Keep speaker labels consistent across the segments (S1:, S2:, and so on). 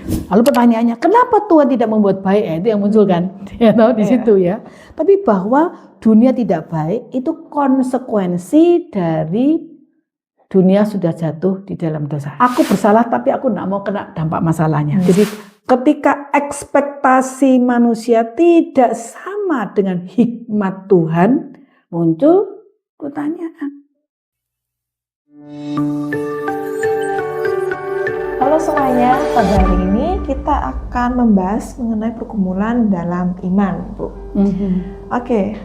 S1: Lalu pertanyaannya, kenapa Tuhan tidak membuat baik? Itu yang muncul kan, ya tahu di situ ya. Tapi bahwa dunia tidak baik itu konsekuensi dari dunia sudah jatuh di dalam dosa. Aku bersalah tapi aku tidak mau kena dampak masalahnya. Jadi ketika ekspektasi manusia tidak sama dengan hikmat Tuhan, muncul pertanyaan.
S2: Halo semuanya, pada hari ini kita akan membahas mengenai pergumulan dalam iman, Bu. Oke,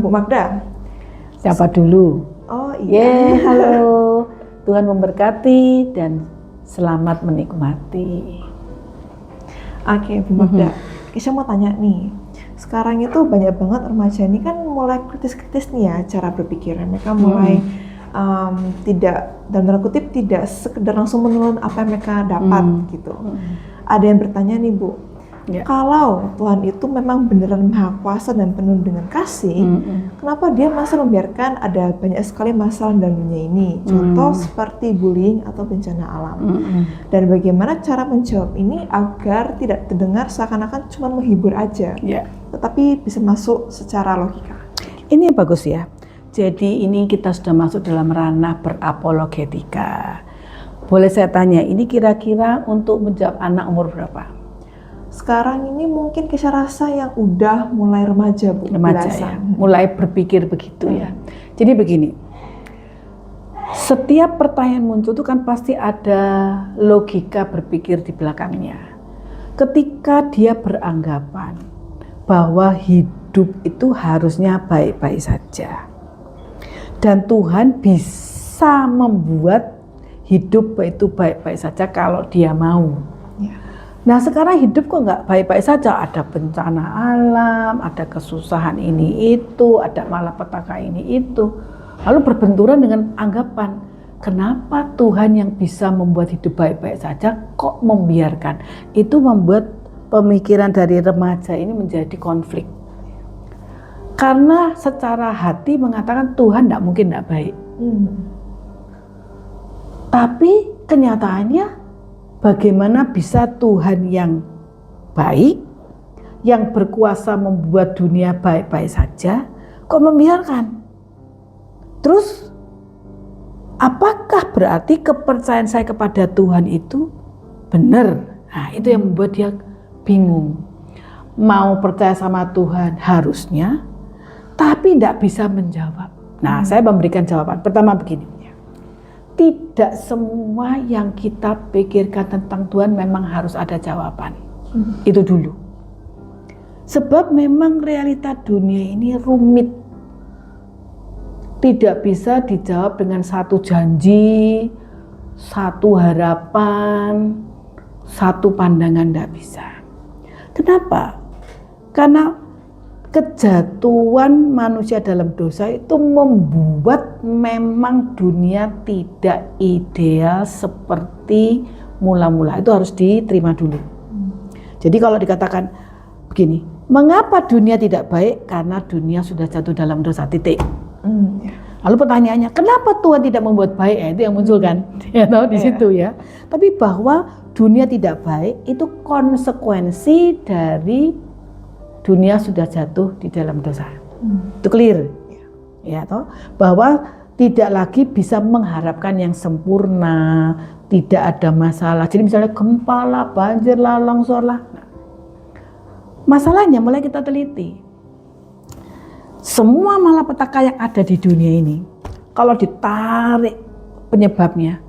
S2: Bu Magda.
S1: Siapa dulu?
S2: Oh iya.
S1: Halo. Tuhan memberkati dan selamat menikmati.
S2: Oke, Bu Magda. Saya mau tanya nih. Sekarang itu banyak banget remaja ini kan mulai kritis-kritis nih ya cara berpikirnya. Mereka mulai tidak, dalam tanda kutip, tidak sekedar langsung menelan apa yang mereka dapat gitu. Ada yang bertanya nih Bu, kalau Tuhan itu memang beneran maha kuasa dan penuh dengan kasih, kenapa dia masih membiarkan ada banyak sekali masalah dalam dunia ini? Contoh seperti bullying atau bencana alam. Dan bagaimana cara menjawab ini agar tidak terdengar seakan-akan cuma menghibur aja, tetapi bisa masuk secara logika.
S1: Ini bagus ya. Jadi ini kita sudah masuk dalam ranah berapologetika. Boleh saya tanya, ini kira-kira untuk menjawab anak umur berapa?
S2: Sekarang ini mungkin saya rasa yang udah mulai remaja, Bu.
S1: Remaja ya, mulai berpikir begitu ya. Jadi begini, setiap pertanyaan muncul itu kan pasti ada logika berpikir di belakangnya. Ketika dia beranggapan bahwa hidup itu harusnya baik-baik saja. Dan Tuhan bisa membuat hidup itu baik-baik saja kalau dia mau. Nah sekarang hidup kok nggak baik-baik saja, ada bencana alam, ada kesusahan ini itu, ada malapetaka ini itu. Lalu berbenturan dengan anggapan, kenapa Tuhan yang bisa membuat hidup baik-baik saja kok membiarkan? Itu membuat pemikiran dari remaja ini menjadi konflik. Karena secara hati mengatakan Tuhan tidak mungkin tidak baik. Tapi kenyataannya bagaimana bisa Tuhan yang baik, yang berkuasa membuat dunia baik-baik saja, kok membiarkan? Terus apakah berarti kepercayaan saya kepada Tuhan itu benar? Nah itu yang membuat dia bingung. Mau percaya sama Tuhan harusnya, tapi tidak bisa menjawab. Nah, saya memberikan jawaban. Pertama begini, tidak semua yang kita pikirkan tentang Tuhan memang harus ada jawaban. Itu dulu. Sebab memang realita dunia ini rumit. Tidak bisa dijawab dengan satu janji, satu harapan, satu pandangan, tidak bisa. Kenapa? Karena kejatuhan manusia dalam dosa itu membuat memang dunia tidak ideal seperti mula-mula. Itu harus diterima dulu. Jadi kalau dikatakan begini, mengapa dunia tidak baik? Karena dunia sudah jatuh dalam dosa, titik. Lalu pertanyaannya, kenapa Tuhan tidak membuat baik? Itu yang muncul kan, ya tahu di situ ya. Tapi bahwa dunia tidak baik itu konsekuensi dari dunia sudah jatuh di dalam dosa. Itu clear. Ya toh, bahwa tidak lagi bisa mengharapkan yang sempurna, tidak ada masalah. Jadi misalnya gempa lah, banjir lah, longsor lah. Nah, masalahnya mulai kita teliti. Semua malapetaka yang ada di dunia ini, kalau ditarik penyebabnya,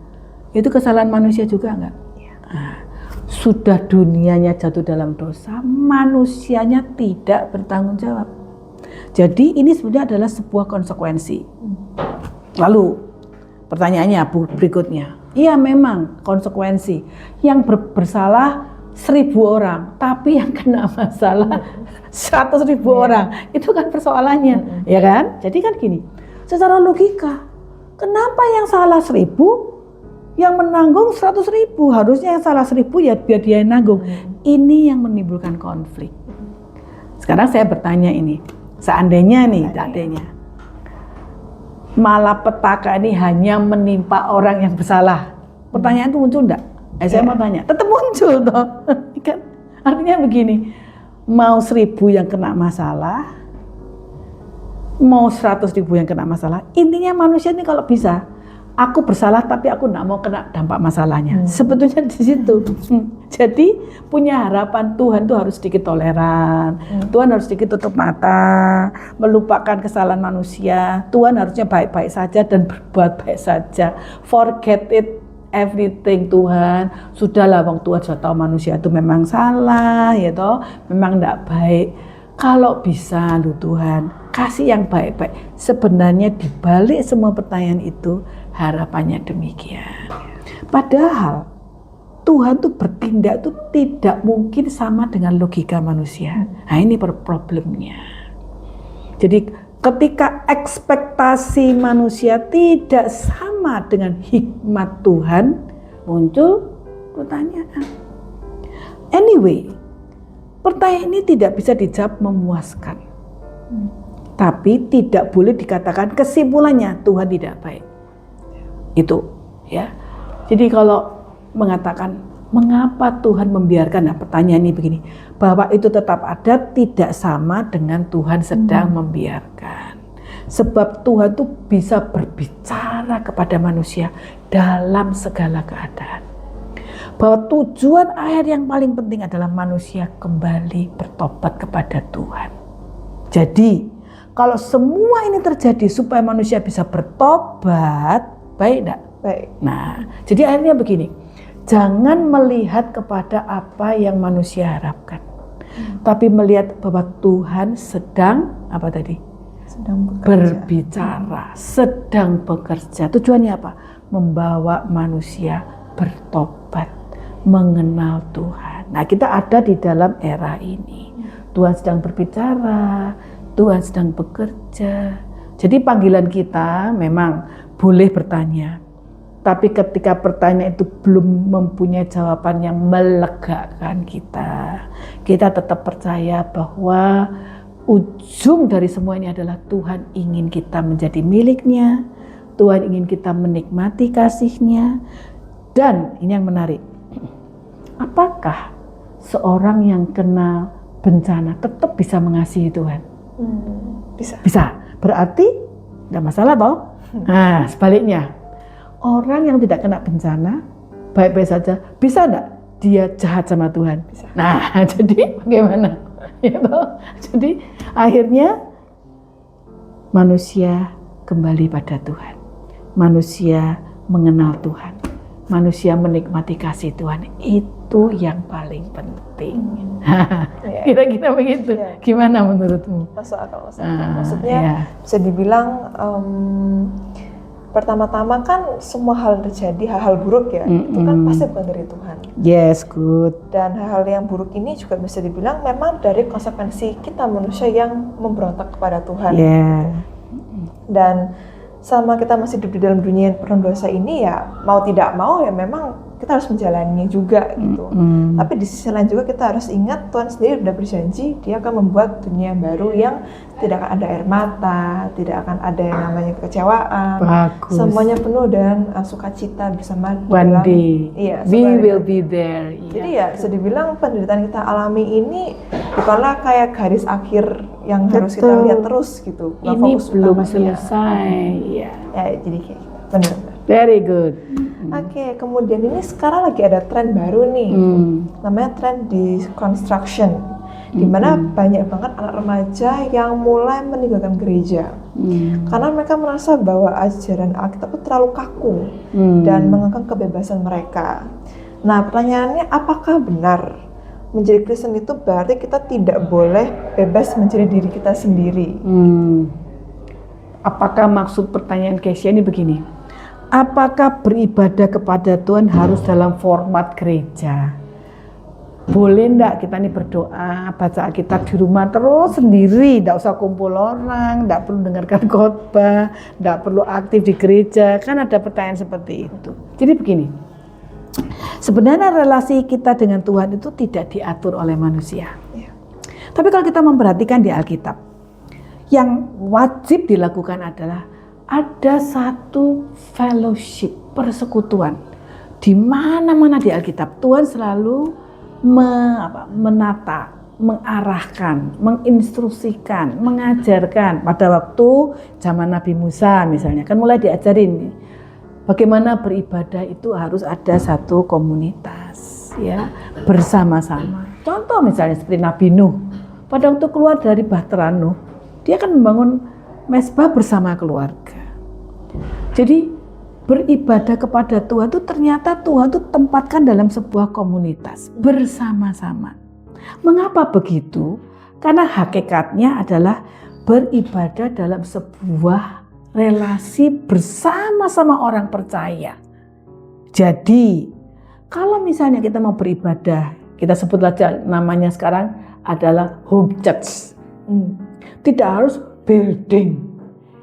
S1: itu kesalahan manusia juga enggak? Nah, sudah dunianya jatuh dalam dosa, manusianya tidak bertanggung jawab. Jadi ini sebenarnya adalah sebuah konsekuensi. Lalu pertanyaannya berikutnya, iya memang konsekuensi. Yang bersalah 1.000 orang, tapi yang kena masalah 100.000 orang. Itu kan persoalannya, ya kan? Jadi kan gini, secara logika, kenapa yang salah 1.000? Yang menanggung 100.000, harusnya yang salah 1.000 ya biar dia yang nanggung. Ini yang menimbulkan konflik. Sekarang saya bertanya ini, seandainya malapetaka ini hanya menimpa orang yang bersalah, pertanyaan itu muncul enggak? Saya mau tanya, tetap muncul toh. Kan artinya begini, mau 1.000 yang kena masalah, mau 100.000 yang kena masalah, intinya manusia ini kalau bisa, aku bersalah tapi aku tidak mau kena dampak masalahnya. Sebetulnya di situ. Jadi punya harapan Tuhan tuh harus sedikit toleran. Tuhan harus sedikit tutup mata, melupakan kesalahan manusia. Tuhan harusnya baik-baik saja dan berbuat baik saja. Forget it everything Tuhan. Sudahlah bang, Tuhan sudah tahu manusia itu memang salah, ya toh, memang tidak baik. Kalau bisa lu Tuhan, kasih yang baik-baik. Sebenarnya di balik semua pertanyaan itu harapannya demikian. Padahal Tuhan tuh bertindak tuh tidak mungkin sama dengan logika manusia. Nah ini problemnya. Jadi ketika ekspektasi manusia tidak sama dengan hikmat Tuhan, muncul pertanyaan. Anyway, pertanyaan ini tidak bisa dijawab memuaskan. Tapi tidak boleh dikatakan kesimpulannya Tuhan tidak baik. Itu ya. Jadi kalau mengatakan mengapa Tuhan membiarkan, nah pertanyaan ini begini, bahwa itu tetap ada tidak sama dengan Tuhan sedang membiarkan. Sebab Tuhan tuh bisa berbicara kepada manusia dalam segala keadaan. Bahwa tujuan akhir yang paling penting adalah manusia kembali bertobat kepada Tuhan. Jadi kalau semua ini terjadi supaya manusia bisa bertobat, baik enggak?
S2: Baik.
S1: Nah, jadi akhirnya begini, jangan melihat kepada apa yang manusia harapkan, tapi melihat bahwa Tuhan sedang apa tadi?
S2: Sedang
S1: Berbicara, sedang bekerja. Tujuannya apa? Membawa manusia bertobat, mengenal Tuhan. Nah, kita ada di dalam era ini. Tuhan sedang berbicara, Tuhan sedang bekerja. Jadi panggilan kita memang boleh bertanya. Tapi ketika pertanyaan itu belum mempunyai jawaban yang melegakan kita tetap percaya bahwa ujung dari semua ini adalah Tuhan ingin kita menjadi miliknya, Tuhan ingin kita menikmati kasih-Nya. Dan ini yang menarik, apakah seorang yang kena bencana tetap bisa mengasihi Tuhan?
S2: Bisa.
S1: Bisa, berarti tidak masalah toh? Nah sebaliknya, orang yang tidak kena bencana, baik-baik saja, bisa enggak dia jahat sama Tuhan?
S2: Bisa.
S1: Nah, jadi bagaimana? Gitu. Jadi akhirnya manusia kembali pada Tuhan. Manusia mengenal Tuhan. Manusia menikmati kasih Tuhan. Itu yang paling penting. Kira-kira begitu. Gimana menurutmu?
S2: Masuk akal. Maksudnya bisa dibilang pertama-tama kan semua hal yang terjadi, hal-hal buruk ya, itu kan pasti bukan dari Tuhan.
S1: Yes, good.
S2: Dan hal-hal yang buruk ini juga bisa dibilang memang dari konsekuensi kita manusia yang memberontak kepada Tuhan.
S1: Yeah.
S2: Gitu. Dan selama kita masih hidup di dalam dunia yang penuh dosa ini ya, mau tidak mau ya memang kita harus menjalaninya juga gitu. Tapi di sisi lain juga kita harus ingat Tuhan sendiri sudah berjanji Dia akan membuat dunia baru yang tidak akan ada air mata, tidak akan ada yang namanya kekecewaan.
S1: Bagus.
S2: Semuanya penuh dan sukacita bersama
S1: One day, we will be there.
S2: Jadi ya bisa dibilang penderitaan kita alami ini bukanlah kayak garis akhir yang harus kita lihat terus gitu.
S1: Ini belum selesai.
S2: Ya, jadi kayak gitu. Benar.
S1: Very good.
S2: Oke, kemudian ini sekarang lagi ada tren baru nih, namanya tren deconstruction, di mana banyak banget anak remaja yang mulai meninggalkan gereja, karena mereka merasa bahwa ajaran Alkitab itu terlalu kaku dan mengekang kebebasan mereka. Nah, pertanyaannya apakah benar menjadi Kristen itu berarti kita tidak boleh bebas menjadi diri kita sendiri?
S1: Apakah maksud pertanyaan Kesia ini begini? Apakah beribadah kepada Tuhan harus dalam format gereja? Boleh enggak kita nih berdoa, baca Alkitab di rumah terus sendiri, enggak usah kumpul orang, enggak perlu dengarkan khotbah, enggak perlu aktif di gereja? Kan ada pertanyaan seperti itu. Jadi begini, sebenarnya relasi kita dengan Tuhan itu tidak diatur oleh manusia. Tapi kalau kita memperhatikan di Alkitab, yang wajib dilakukan adalah ada satu fellowship, persekutuan Di mana-mana di Alkitab Tuhan selalu menata, mengarahkan, menginstruksikan, mengajarkan. Pada waktu zaman Nabi Musa misalnya, kan mulai diajarin bagaimana beribadah itu harus ada satu komunitas, ya, bersama-sama. Contoh misalnya seperti Nabi Nuh, pada waktu keluar dari Bahtera Nuh, dia kan membangun mezbah bersama keluarga. Jadi beribadah kepada Tuhan itu ternyata Tuhan itu tempatkan dalam sebuah komunitas bersama-sama. Mengapa begitu? Karena hakikatnya adalah beribadah dalam sebuah relasi bersama-sama orang percaya. Jadi kalau misalnya kita mau beribadah, kita sebut aja namanya sekarang adalah home church. Tidak harus building,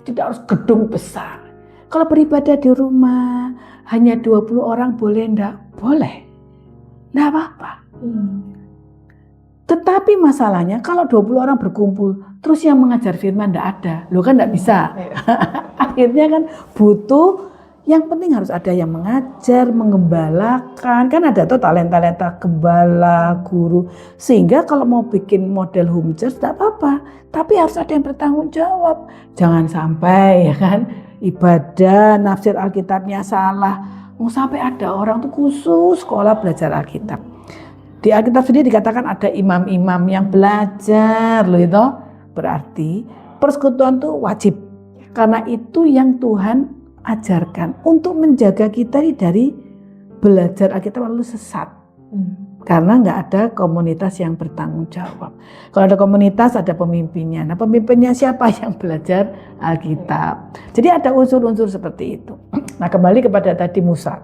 S1: tidak harus gedung besar. Kalau beribadah di rumah hanya 20 orang boleh enggak? Boleh. Enggak apa-apa. Tetapi masalahnya kalau 20 orang berkumpul terus yang mengajar firman enggak ada. Loh kan enggak bisa. Akhirnya kan butuh, yang penting harus ada yang mengajar, mengembalakan. Kan ada tuh talenta-talenta gembala, guru. Sehingga kalau mau bikin model home church enggak apa-apa. Tapi harus ada yang bertanggung jawab. Jangan sampai ya kan ibadah, nafsir Alkitabnya salah. Mau sampai ada orang tuh khusus sekolah belajar Alkitab. Di Alkitab sendiri dikatakan ada imam-imam yang belajar loh itu. Berarti persekutuan tuh wajib. Karena itu yang Tuhan ajarkan untuk menjaga kita dari belajar Alkitab lalu sesat. Karena nggak ada komunitas yang bertanggung jawab. Kalau ada komunitas ada pemimpinnya. Nah pemimpinnya siapa yang belajar Alkitab. Jadi ada unsur-unsur seperti itu. Nah kembali kepada tadi Musa.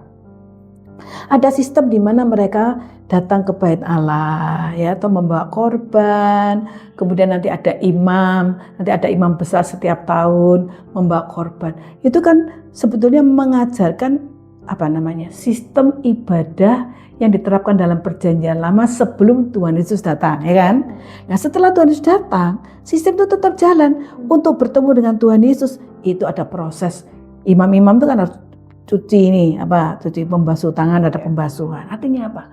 S1: Ada sistem di mana mereka datang ke bait Allah ya, atau membawa korban. Kemudian nanti ada imam besar setiap tahun membawa korban. Itu kan sebetulnya mengajarkan sistem ibadah yang diterapkan dalam perjanjian lama sebelum Tuhan Yesus datang, ya kan? Nah setelah Tuhan Yesus datang, sistem itu tetap jalan. Untuk bertemu dengan Tuhan Yesus itu ada proses. Imam-imam itu kan harus cuci pembasuh tangan, ada pembasuhan. Artinya apa?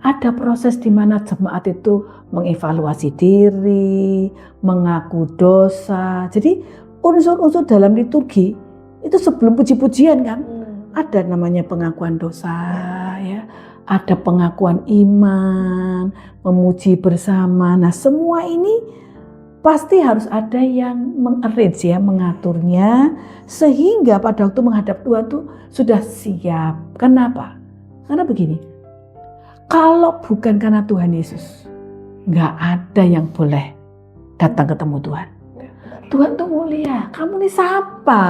S1: Ada proses di mana jemaat itu mengevaluasi diri, mengaku dosa. Jadi unsur-unsur dalam liturgi itu sebelum puji-pujian kan? Ada namanya pengakuan dosa, ya. Ada pengakuan iman, memuji bersama. Nah, semua ini pasti harus ada yang mengarrange ya, mengaturnya sehingga pada waktu menghadap Tuhan tuh sudah siap. Kenapa? Karena begini. Kalau bukan karena Tuhan Yesus, nggak ada yang boleh datang ketemu Tuhan. Tuhan tuh mulia. Kamu nih siapa?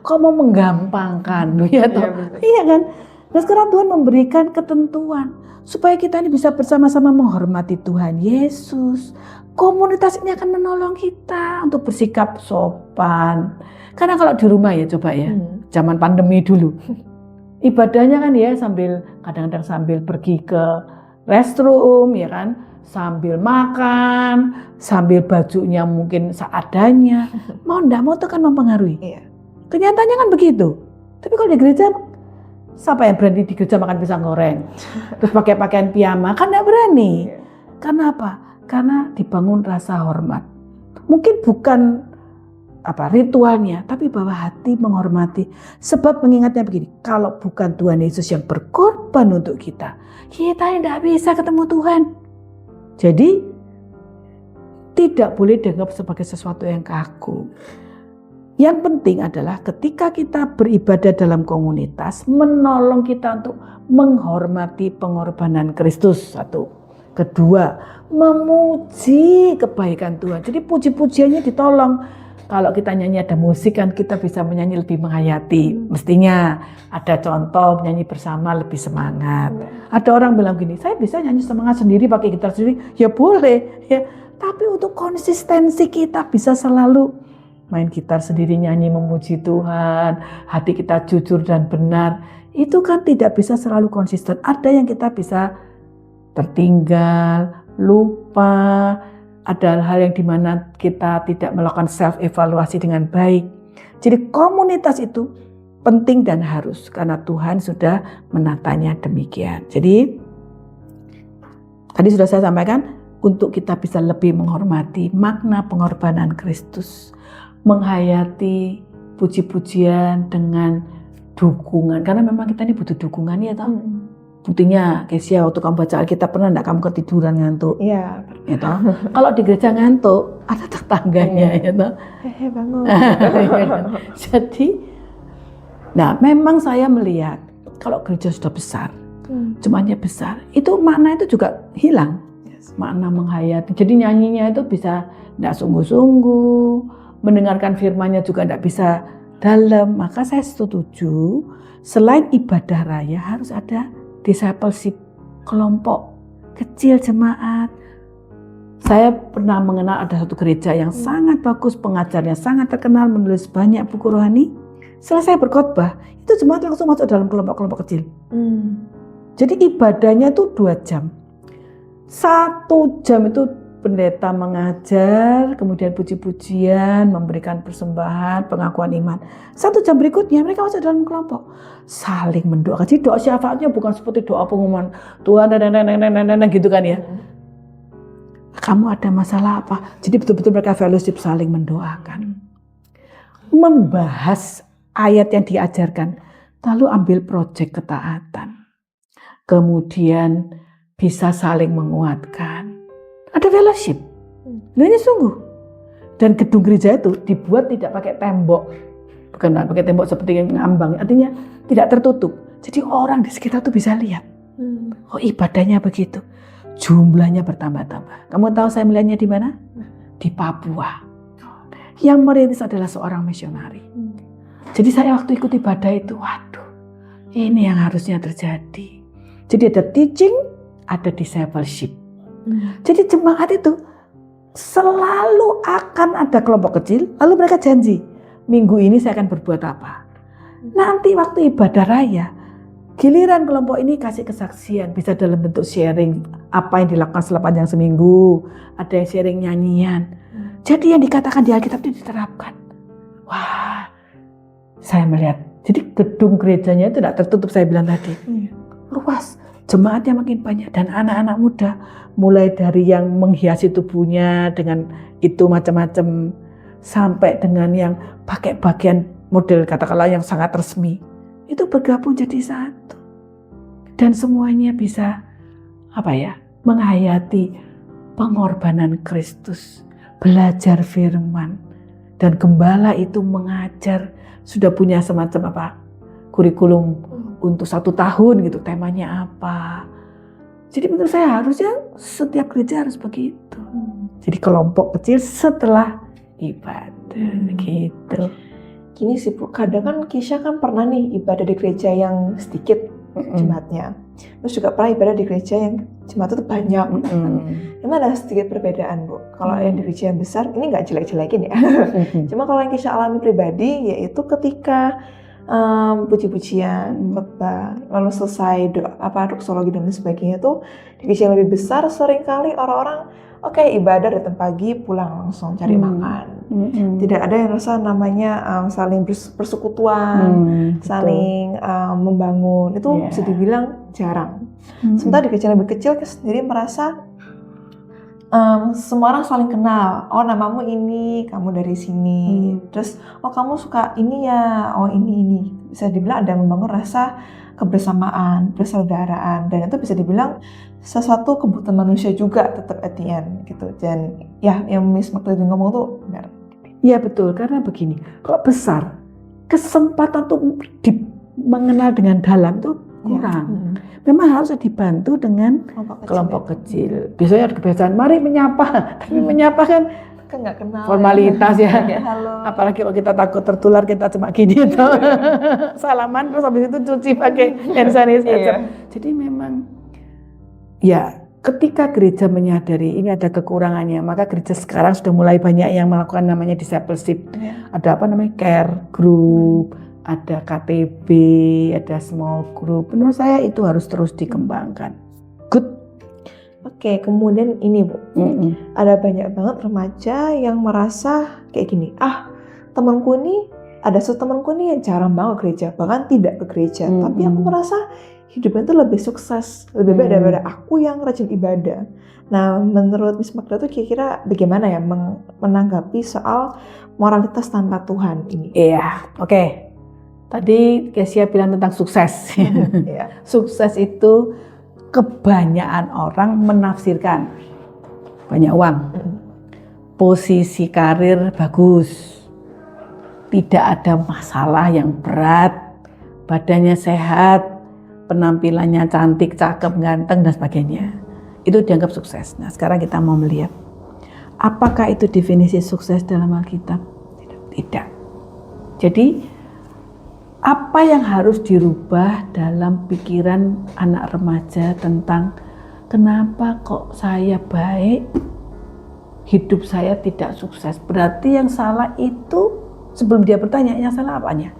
S1: Kok mau menggampangkan, ya toh? Iya kan? Nah sekarang Tuhan memberikan ketentuan supaya kita ini bisa bersama-sama menghormati Tuhan Yesus. Komunitas ini akan menolong kita untuk bersikap sopan. Karena kalau di rumah ya coba ya, zaman pandemi dulu, ibadahnya kan ya kadang-kadang sambil pergi ke restroom ya kan, sambil makan, sambil bajunya mungkin seadanya. Mau enggak mau itu kan mempengaruhi. Kenyataannya kan begitu. Tapi kalau di gereja, siapa yang berani di gereja makan pisang goreng? Terus pakai pakaian piyama, kan enggak berani. Karena apa? Karena dibangun rasa hormat. Mungkin bukan ritualnya, tapi bahwa hati menghormati. Sebab mengingatnya begini, kalau bukan Tuhan Yesus yang berkorban untuk kita tidak bisa ketemu Tuhan. Jadi tidak boleh dianggap sebagai sesuatu yang kaku. Yang penting adalah ketika kita beribadah dalam komunitas, menolong kita untuk menghormati pengorbanan Kristus. Satu. Kedua, memuji kebaikan Tuhan. Jadi puji-pujiannya ditolong. Kalau kita nyanyi ada musik kan kita bisa menyanyi lebih menghayati. Mestinya ada contoh menyanyi bersama lebih semangat. Ada orang bilang gini, saya bisa nyanyi semangat sendiri pakai gitar sendiri. Ya boleh. Ya. Tapi untuk konsistensi kita bisa selalu main gitar sendiri nyanyi memuji Tuhan. Hati kita jujur dan benar. Itu kan tidak bisa selalu konsisten. Ada yang kita bisa tertinggal, lupa. Ada hal yang dimana kita tidak melakukan self-evaluasi dengan baik. Jadi komunitas itu penting dan harus karena Tuhan sudah menatanya demikian. Jadi tadi sudah saya sampaikan untuk kita bisa lebih menghormati makna pengorbanan Kristus, menghayati puji-pujian dengan dukungan karena memang kita ini butuh dukungan ya toh. Buktinya Kesia waktu kamu baca Alkitab pernah enggak kamu ketiduran ngantuk?
S2: Iya.
S1: Ya toh. Kalau di gereja ngantuk ada tetangganya ya toh.
S2: Bangun.
S1: Jadi nah memang saya melihat kalau gereja sudah besar, jemaatnya besar, itu makna itu juga hilang. Makna menghayati. Jadi nyanyinya itu bisa enggak sungguh-sungguh, mendengarkan firman-Nya juga enggak bisa dalam. Maka saya setuju selain ibadah raya harus ada discipleship, kelompok kecil jemaat. Saya pernah mengenal ada satu gereja yang sangat bagus, pengajarnya sangat terkenal, menulis banyak buku rohani. Selesai berkhotbah, itu jemaat langsung masuk dalam kelompok-kelompok kecil. Jadi ibadahnya itu 2 jam. 1 jam itu pendeta mengajar, kemudian puji-pujian, memberikan persembahan, pengakuan iman. 1 jam berikutnya mereka masuk dalam kelompok, saling mendoakan. Jadi doa syafaatnya bukan seperti doa pengumuman Tuhan gitu kan ya. Kamu ada masalah apa? Jadi betul-betul mereka fellowship saling mendoakan. Membahas ayat yang diajarkan, lalu ambil proyek ketaatan. Kemudian bisa saling menguatkan. Ada fellowship. Nah ini sungguh. Dan gedung gereja itu dibuat tidak pakai tembok. Bukan pakai tembok seperti yang ngambang. Artinya tidak tertutup. Jadi orang di sekitar itu bisa lihat. Oh ibadahnya begitu. Jumlahnya bertambah-tambah. Kamu tahu saya melihatnya di mana? Di Papua. Yang merintis adalah seorang misionari. Jadi saya waktu ikut ibadah itu, waduh, ini yang harusnya terjadi. Jadi ada teaching, ada discipleship. Jadi jemaat itu selalu akan ada kelompok kecil, lalu mereka janji, minggu ini saya akan berbuat apa. Nanti waktu ibadah raya, giliran kelompok ini kasih kesaksian, bisa dalam bentuk sharing apa yang dilakukan sepanjang seminggu, ada yang sharing nyanyian. Jadi yang dikatakan di Alkitab itu diterapkan. Wah, saya melihat, jadi gedung gerejanya itu tidak tertutup saya bilang tadi. Luas, jemaatnya makin banyak dan anak-anak muda mulai dari yang menghiasi tubuhnya dengan itu macam-macam sampai dengan yang pakai bagian model katakanlah yang sangat resmi itu bergabung jadi satu dan semuanya bisa menghayati pengorbanan Kristus, belajar firman dan gembala itu mengajar sudah punya semacam kurikulum untuk 1 tahun gitu, temanya apa. Jadi menurut saya harusnya setiap gereja harus begitu. Jadi kelompok kecil setelah ibadah gitu.
S2: Gini sih Bu, kadang kan Kisha kan pernah nih ibadah di gereja yang sedikit jemaatnya. Terus juga pernah ibadah di gereja yang jemaat itu banyak. Memang ada sedikit perbedaan Bu. Kalau yang di gereja yang besar, ini nggak jelek-jelekin ya. Cuma kalau yang Kisha alami pribadi, yaitu ketika puji-pujian, khotbah, lalu selesai doksologi dan lain sebagainya tuh di gereja yang lebih besar seringkali orang-orang ibadah datang pagi pulang langsung cari makan. Tidak ada yang rasa namanya saling persekutuan, saling membangun. Itu bisa dibilang jarang. Sementara di gereja yang lebih kecil kita sendiri merasa semua orang saling kenal. Oh namamu ini, kamu dari sini. Terus oh kamu suka ini ya, oh ini. Bisa dibilang ada membangun rasa kebersamaan, persaudaraan, dan itu bisa dibilang sesuatu kebutuhan manusia juga tetap at the end gitu. Dan ya yang Miss McLeod ngomong tuh benar.
S1: Iya betul, karena begini, kalau besar kesempatan untuk mengenal dengan dalam itu kurang. Memang harus dibantu dengan kelompok kecil. Biasanya ada kebiasaan, mari menyapa. Tapi menyapa kan
S2: nggak kenal.
S1: Formalitas ya.
S2: Halo.
S1: Apalagi kalau kita takut tertular, kita cuma gini tuh. Salaman, terus habis itu cuci pakai hand sanitizer. Jadi memang, ya ketika gereja menyadari ini ada kekurangannya, maka gereja sekarang sudah mulai banyak yang melakukan namanya discipleship. Ada care group, ada KTB, ada small group. Menurut saya itu harus terus dikembangkan. Good.
S2: Oke, kemudian ini Bu, ada banyak banget remaja yang merasa kayak gini, temanku ini ada satu temanku nih yang jarang banget ke gereja, bahkan tidak ke gereja, tapi aku merasa hidupnya itu lebih sukses, lebih baik daripada aku yang rajin ibadah. Nah, menurut Miss Magda tuh kira-kira bagaimana ya menanggapi soal moralitas tanpa Tuhan ini?
S1: Iya, oke. Tadi Kesia bilang tentang sukses.
S2: Iya.
S1: Sukses itu kebanyakan orang menafsirkan banyak uang, posisi karir bagus, tidak ada masalah yang berat, badannya sehat, penampilannya cantik, cakep, ganteng dan sebagainya. Itu dianggap sukses. Nah, sekarang kita mau melihat apakah itu definisi sukses dalam Alkitab? Tidak. Jadi apa yang harus dirubah dalam pikiran anak remaja tentang kenapa kok saya baik, hidup saya tidak sukses? Berarti yang salah itu, sebelum dia bertanya, yang salah apanya?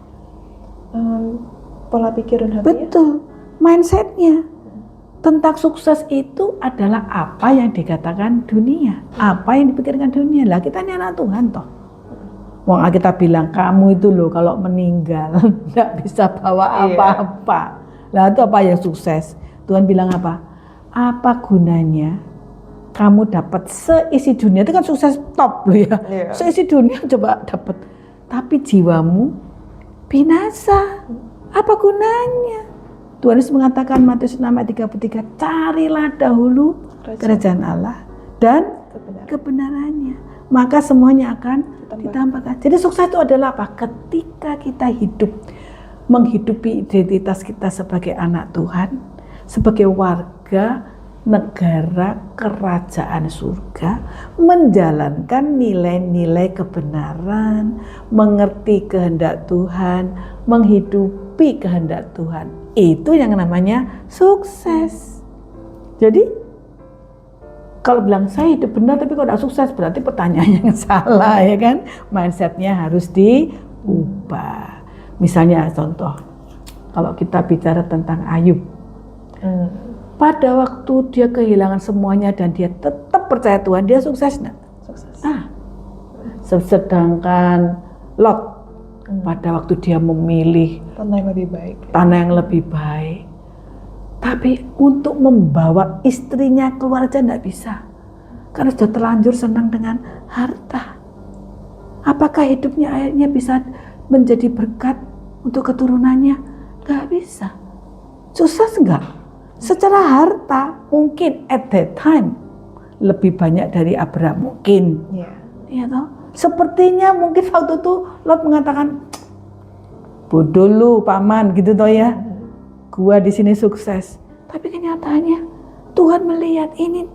S2: Pola pikiran hatinya.
S1: Betul, mindsetnya. Tentang sukses itu adalah apa yang dikatakan dunia, apa yang dipikirkan dunia. Lah kita ini anak Tuhan toh. Wong kita bilang kamu itu loh kalau meninggal nggak bisa bawa apa-apa. Lah itu apa yang sukses? Tuhan bilang apa? Apa gunanya kamu dapat seisi dunia? Itu kan sukses top loh ya. Seisi dunia coba dapat, tapi jiwamu binasa. Apa gunanya? Tuhan Yesus mengatakan Matius 6 ayat 33, carilah dahulu kerajaan Allah dan kebenarannya, maka semuanya akan ditambahkan. Jadi sukses itu adalah apa? Ketika kita hidup, menghidupi identitas kita sebagai anak Tuhan, sebagai warga negara kerajaan surga, menjalankan nilai-nilai kebenaran, mengerti kehendak Tuhan, menghidupi kehendak Tuhan. Itu yang namanya sukses. Jadi kalau bilang saya hidup benar tapi kok tidak sukses, berarti pertanyaannya yang salah, ya kan? Mindsetnya harus diubah. Misalnya contoh, kalau kita bicara tentang Ayub, pada waktu dia kehilangan semuanya dan dia tetap percaya Tuhan, dia sukses nggak?
S2: Sukses.
S1: Sedangkan Lot, pada waktu dia memilih
S2: tanah yang lebih baik, tapi untuk membawa istrinya keluar aja nggak bisa, karena sudah terlanjur senang dengan harta. Apakah hidupnya akhirnya bisa menjadi berkat untuk keturunannya? Nggak bisa. Sukses nggak? Secara harta mungkin at that time lebih banyak dari Abraham mungkin. Iya toh? Sepertinya mungkin waktu itu Lot mengatakan, bodoh lu paman gitu toh ya, gua di sini sukses. Tapi kenyataannya Tuhan melihat ini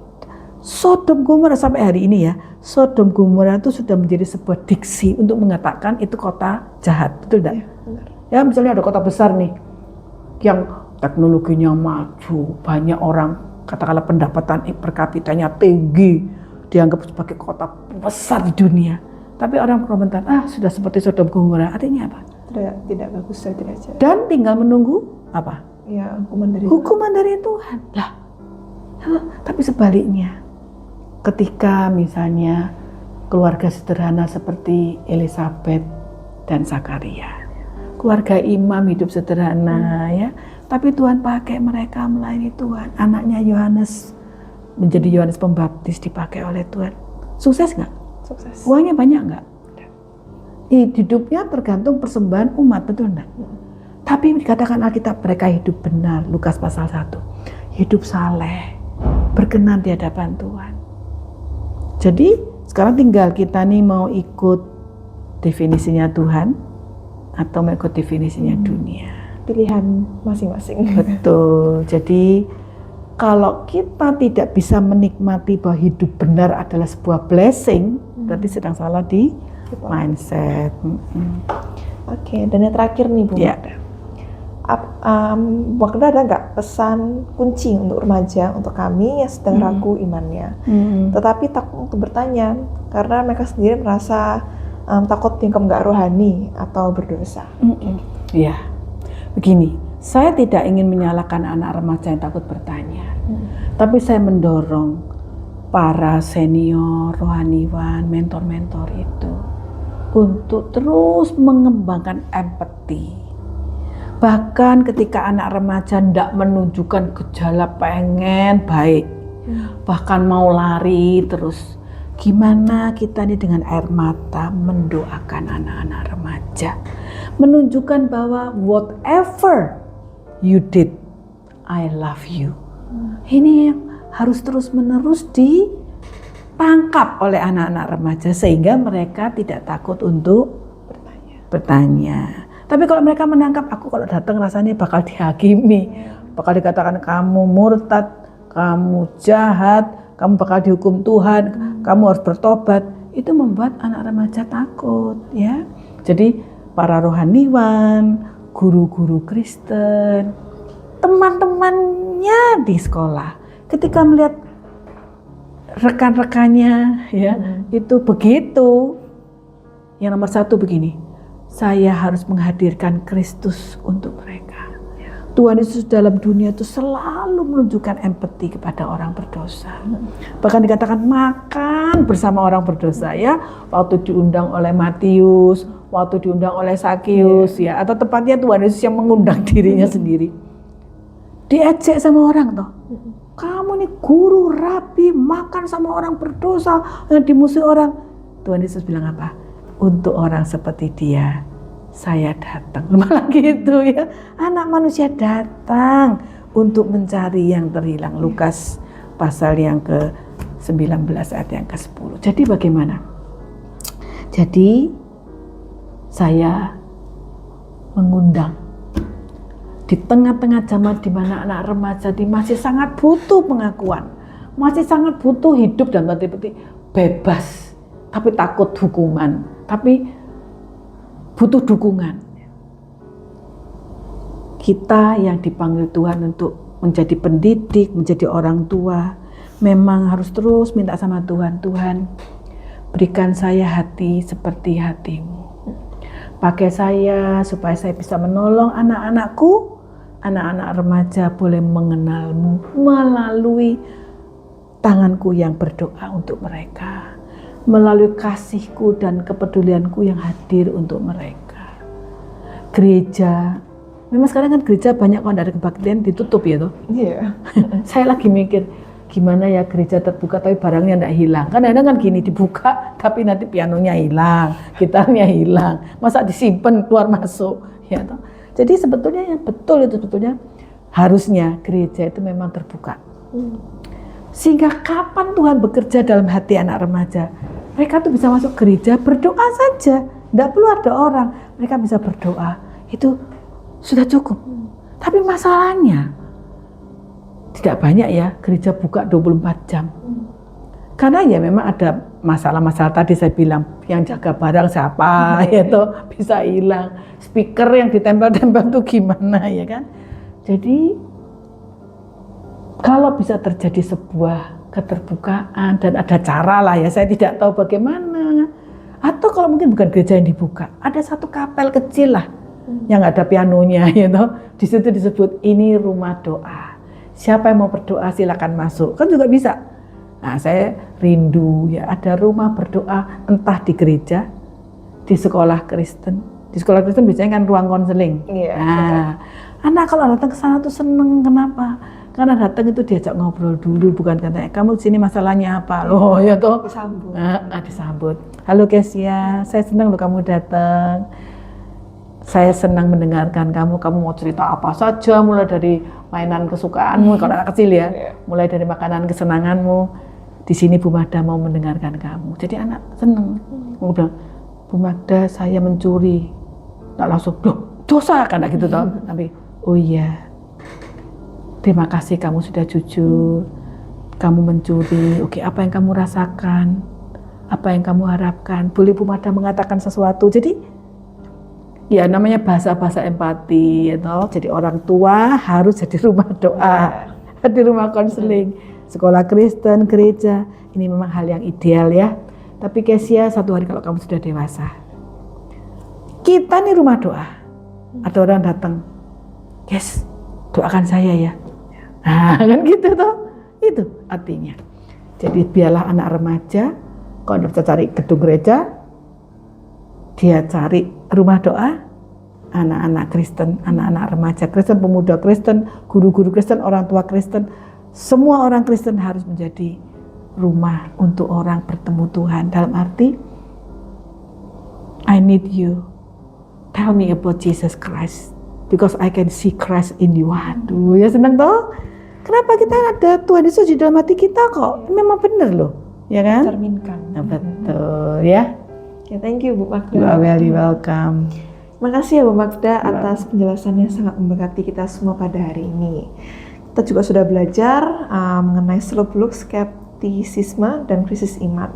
S2: Sodom Gomora sampai hari ini ya, Sodom Gomora itu sudah menjadi sebuah diksi untuk mengatakan itu kota jahat, betul tidak? Ya misalnya ada kota besar nih, yang teknologinya maju, banyak orang katakanlah pendapatan per kapitanya tinggi, dianggap sebagai kota besar di dunia. Tapi orang komentar, sudah seperti Sodom Gomora, artinya apa? Tidak bagus, tidak jahat.
S1: Dan tinggal menunggu apa?
S2: Ya, hukuman dari
S1: Tuhan. Lah, tapi sebaliknya, ketika misalnya keluarga sederhana seperti Elizabeth dan Zakaria, keluarga imam hidup sederhana ya, tapi Tuhan pakai mereka melayani Tuhan. Anaknya Yohanes menjadi Yohanes Pembaptis dipakai oleh Tuhan. Sukses nggak?
S2: Sukses.
S1: Uangnya banyak nggak? Hidupnya tergantung persembahan umat, betul enggak? Tapi dikatakan Alkitab mereka hidup benar, Lukas pasal 1. Hidup saleh, berkenan di hadapan Tuhan. Jadi sekarang tinggal kita nih mau ikut definisinya Tuhan atau mau ikut definisinya dunia.
S2: Pilihan masing-masing.
S1: Betul. Jadi kalau kita tidak bisa menikmati bahwa hidup benar adalah sebuah blessing, berarti sedang salah di mindset.
S2: Oke, dan yang terakhir nih Bu Magda. Bu Magda ada nggak pesan kunci untuk remaja, untuk kami yang sedang ragu imannya, tetapi takut untuk bertanya karena mereka sendiri merasa takut dianggap nggak rohani atau berdosa?
S1: Iya, begini, saya tidak ingin menyalahkan anak remaja yang takut bertanya, tapi saya mendorong para senior rohaniwan, mentor-mentor itu untuk terus mengembangkan empati. Bahkan ketika anak remaja tidak menunjukkan gejala pengen baik, bahkan mau lari terus, gimana kita nih dengan air mata mendoakan anak-anak remaja, menunjukkan bahwa whatever you did, I love you. Ini yang harus terus-menerus ditangkap oleh anak-anak remaja sehingga mereka tidak takut untuk bertanya. Tapi kalau mereka menangkap, aku kalau datang rasanya bakal dihakimi, bakal dikatakan kamu murtad, kamu jahat, kamu bakal dihukum Tuhan, kamu harus bertobat. Itu membuat anak remaja takut, ya. Jadi para rohaniwan, guru-guru Kristen, teman-temannya di sekolah, ketika melihat rekan-rekannya, ya, itu begitu. Yang nomor satu begini. Saya harus menghadirkan Kristus untuk mereka. Tuhan Yesus dalam dunia itu selalu menunjukkan empati kepada orang berdosa. Bahkan dikatakan makan bersama orang berdosa, ya. Waktu diundang oleh Matius, waktu diundang oleh Sakeus, ya. Atau tepatnya Tuhan Yesus yang mengundang dirinya sendiri. Diejek sama orang toh. Kamu nih guru, rabi, makan sama orang berdosa, dimusuhi orang. Tuhan Yesus bilang apa? Untuk orang seperti dia, saya datang. Malah gitu, ya. Anak manusia datang untuk mencari yang terhilang. Lukas pasal yang ke-19 ayat yang ke-10. Jadi bagaimana? Jadi saya mengundang di tengah-tengah zaman di mana anak remaja masih sangat butuh pengakuan, masih sangat butuh hidup dan berarti bebas, tapi takut hukuman, tapi butuh dukungan. Kita yang dipanggil Tuhan untuk menjadi pendidik, menjadi orang tua, memang harus terus minta sama Tuhan, Tuhan berikan saya hati seperti hatimu. Pakai saya supaya saya bisa menolong anak-anakku, anak-anak remaja boleh mengenalmu melalui tanganku yang berdoa untuk mereka, melalui kasihku dan kepedulianku yang hadir untuk mereka. Gereja, memang sekarang kan gereja banyak kalau ada kebaktian ditutup ya toh.
S2: Iya.
S1: Saya lagi mikir gimana ya gereja terbuka tapi barangnya tidak hilang. Kan kadang kan gini, dibuka tapi nanti pianonya hilang, gitarnya hilang, masa disimpan keluar masuk, ya toh. Jadi sebetulnya yang betul itu sebetulnya harusnya gereja itu memang terbuka. Sehingga kapan Tuhan bekerja dalam hati anak remaja, mereka tuh bisa masuk gereja berdoa saja, tidak perlu ada orang, mereka bisa berdoa, itu sudah cukup. Tapi masalahnya tidak banyak ya gereja buka 24 jam. Karena ya memang ada masalah-masalah tadi saya bilang, yang jaga barang siapa, ya toh, bisa hilang, speaker yang ditempel-tempel tuh gimana, ya kan. Jadi kalau bisa terjadi sebuah keterbukaan dan ada cara lah ya, saya tidak tahu bagaimana. Atau kalau mungkin bukan gereja yang dibuka, ada satu kapel kecil lah yang ada pianonya, ya toh. Di situ disebut ini rumah doa. Siapa yang mau berdoa silakan masuk, kan juga bisa. Nah, saya rindu ya ada rumah berdoa, entah di gereja, di sekolah Kristen. Di sekolah Kristen biasanya kan ruang konseling.
S2: Iya,
S1: Nah, anak kalau datang ke sana tuh seneng, kenapa? Karena datang itu diajak ngobrol dulu, bukan katanya kamu sini masalahnya apa loh, ya toh.
S2: Disambut.
S1: Disambut. Halo Kesia, saya senang loh kamu datang. Saya senang mendengarkan kamu mau cerita apa saja, mulai dari mainan kesukaanmu, kalau anak kecil ya, mulai dari makanan kesenanganmu. Di sini Bu Magda mau mendengarkan kamu. Jadi anak senang. Mau bilang, Bu Magda saya mencuri. Nggak langsung, loh dosa kan gitu toh. Tapi, oh iya, terima kasih kamu sudah jujur. Kamu mencuri, oke, apa yang kamu rasakan? Apa yang kamu harapkan? Boleh Bu Magda mengatakan sesuatu. Jadi, ya namanya bahasa-bahasa empati, gitu. Jadi orang tua harus jadi rumah doa, di rumah konseling, sekolah Kristen, gereja. Ini memang hal yang ideal ya. Tapi Kesia, satu hari kalau kamu sudah dewasa, kita nih rumah doa. Ada orang datang, Kes, doakan saya ya. Nah kan gitu toh, itu artinya. Jadi biarlah anak remaja, kalau bisa cari gedung gereja, dia cari rumah doa, anak-anak Kristen, anak-anak remaja Kristen, pemuda Kristen, guru-guru Kristen, orang tua Kristen, semua orang Kristen harus menjadi rumah untuk orang bertemu Tuhan. Dalam arti, I need you. Tell me about Jesus Christ, because I can see Christ in you. Waduh, ya senang toh? Kenapa kita ada Tuhan Yesus di dalam hati kita kok? Memang benar loh, ya kan?
S2: Cerminkan.
S1: Nah, betul ya.
S2: Oke, thank you Bu Magda.
S1: You are very welcome.
S2: Makasih ya Bu Magda atas penjelasannya, sangat memberkati kita semua pada hari ini. Kita juga sudah belajar mengenai seluk-beluk skeptisisme dan krisis iman.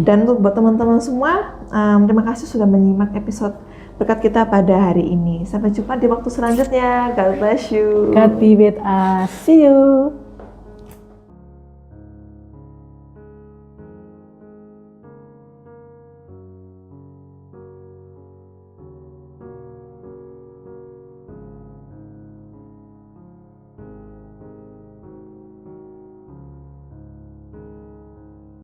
S2: Dan untuk buat teman-teman semua, terima kasih sudah menyimak episode berkat kita pada hari ini. Sampai jumpa di waktu selanjutnya. God bless you.
S1: God be with us. See you.